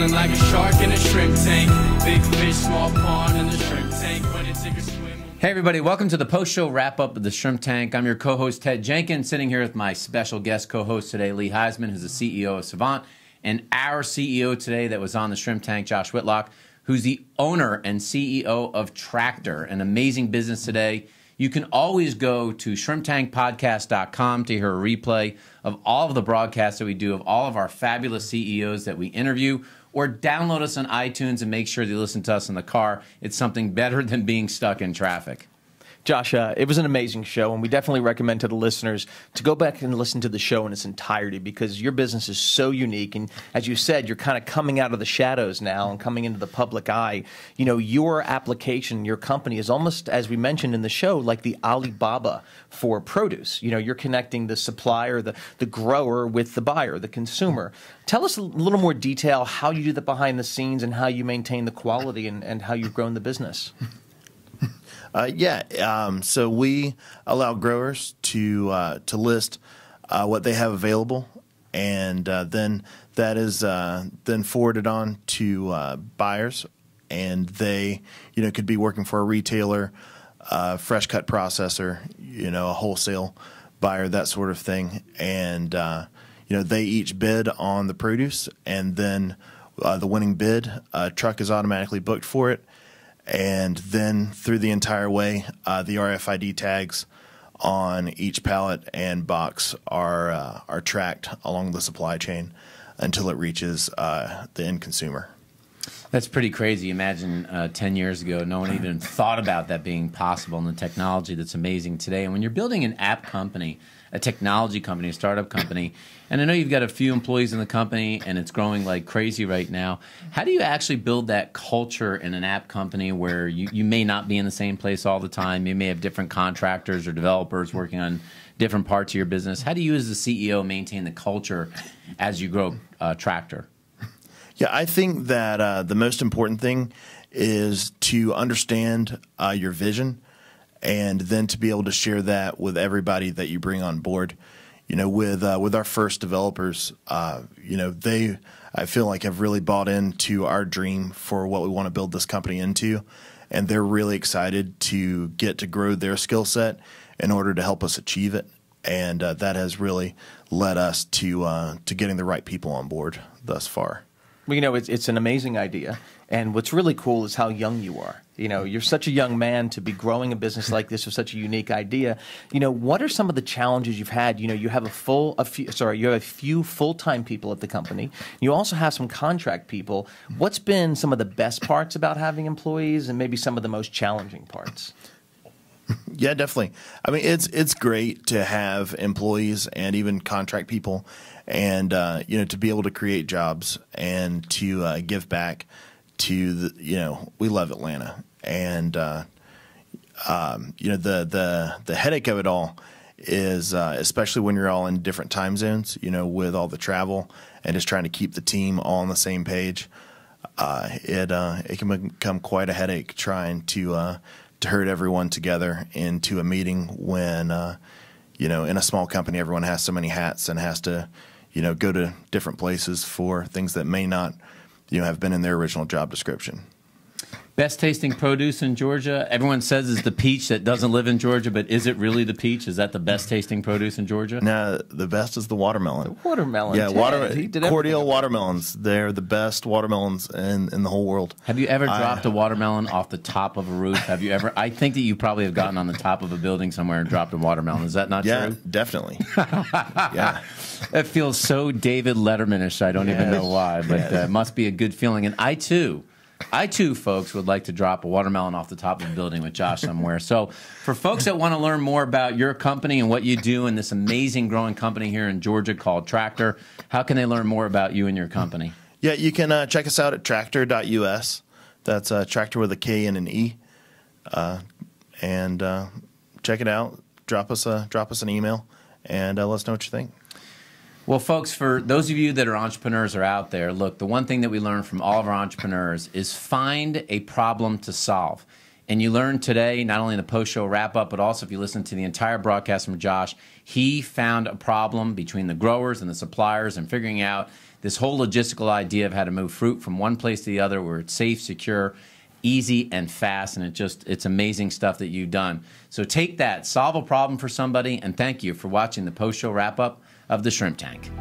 Smiling like a shark in a shrimp tank. Big fish, small pond in the shrimp tank. When it take a swim. Hey everybody, welcome to the post-show wrap-up of the Shrimp Tank. I'm your co-host Ted Jenkins, sitting here with my special guest co-host today, Lee Heisman, who's the CEO of Savant, and our CEO today that was on the Shrimp Tank, Josh Whitlock, who's the owner and CEO of Tractor, an amazing business today. You can always go to shrimptankpodcast.com to hear a replay of all of the broadcasts that we do, of all of our fabulous CEOs that we interview, or download us on iTunes and make sure that you listen to us in the car. It's something better than being stuck in traffic. Josh, it was an amazing show, and we definitely recommend to the listeners to go back and listen to the show in its entirety because your business is so unique. And as you said, you're kind of coming out of the shadows now and coming into the public eye. You know, your application, your company is almost, as we mentioned in the show, like the Alibaba for produce. You know, you're connecting the supplier, the grower with the buyer, the consumer. Tell us a little more detail how you do that behind the scenes and how you maintain the quality and how you've grown the business. So we allow growers to list what they have available, and then that is then forwarded on to buyers, and they could be working for a retailer, fresh cut processor, a wholesale buyer, that sort of thing, and they each bid on the produce, and then the winning bid, a truck is automatically booked for it. And then through the entire way, the RFID tags on each pallet and box are tracked along the supply chain until it reaches the end consumer. That's pretty crazy. Imagine 10 years ago, no one even thought about that being possible, and the technology that's amazing today. And when you're building an app company, a technology company, a startup company, and I know you've got a few employees in the company and it's growing like crazy right now, how do you actually build that culture in an app company where you may not be in the same place all the time? You may have different contractors or developers working on different parts of your business. How do you as the CEO maintain the culture as you grow Tractor? Yeah, I think that the most important thing is to understand your vision and then to be able to share that with everybody that you bring on board. With our first developers, they, I feel like, have really bought into our dream for what we want to build this company into, and they're really excited to get to grow their skill set in order to help us achieve it. And that has really led us to getting the right people on board thus far. Well, it's an amazing idea, and what's really cool is how young you are. You're such a young man to be growing a business like this with such a unique idea. What are some of the challenges you've had? You have a few full-time people at the company. You also have some contract people. What's been some of the best parts about having employees, and maybe some of the most challenging parts? Yeah, definitely. I mean, it's great to have employees and even contract people, and to be able to create jobs and to give back to we love Atlanta, and the headache of it all is especially when you're all in different time zones, with all the travel and just trying to keep the team all on the same page. It can become quite a headache trying to herd everyone together into a meeting when, in a small company, everyone has so many hats and has to, go to different places for things that may not, have been in their original job description. Best tasting produce in Georgia? Everyone says it's the peach that doesn't live in Georgia, but is it really the peach? Is that the best tasting produce in Georgia? No, the best is the watermelon. The watermelon. Yeah, cordial watermelons. They're the best watermelons in the whole world. Have you ever dropped a watermelon off the top of a roof? Have you ever? I think that you probably have gotten on the top of a building somewhere and dropped a watermelon. Is that not true? Yeah, definitely. Yeah. It feels so David Letterman-ish. I don't even know why, but it must be a good feeling. And I too, folks, would like to drop a watermelon off the top of a building with Josh somewhere. So for folks that want to learn more about your company and what you do in this amazing growing company here in Georgia called Tractor, how can they learn more about you and your company? Yeah, you can check us out at tractor.us. That's Tractor with a K and an E. And check it out. Drop us an email, and let us know what you think. Well, folks, for those of you that are entrepreneurs or out there, look, the one thing that we learn from all of our entrepreneurs is find a problem to solve. And you learned today, not only in the post-show wrap-up, but also if you listen to the entire broadcast from Josh, he found a problem between the growers and the suppliers and figuring out this whole logistical idea of how to move fruit from one place to the other where it's safe, secure, easy, and fast. And it's amazing stuff that you've done. So take that, solve a problem for somebody, and thank you for watching the post-show wrap-up of the Shrimp Tank.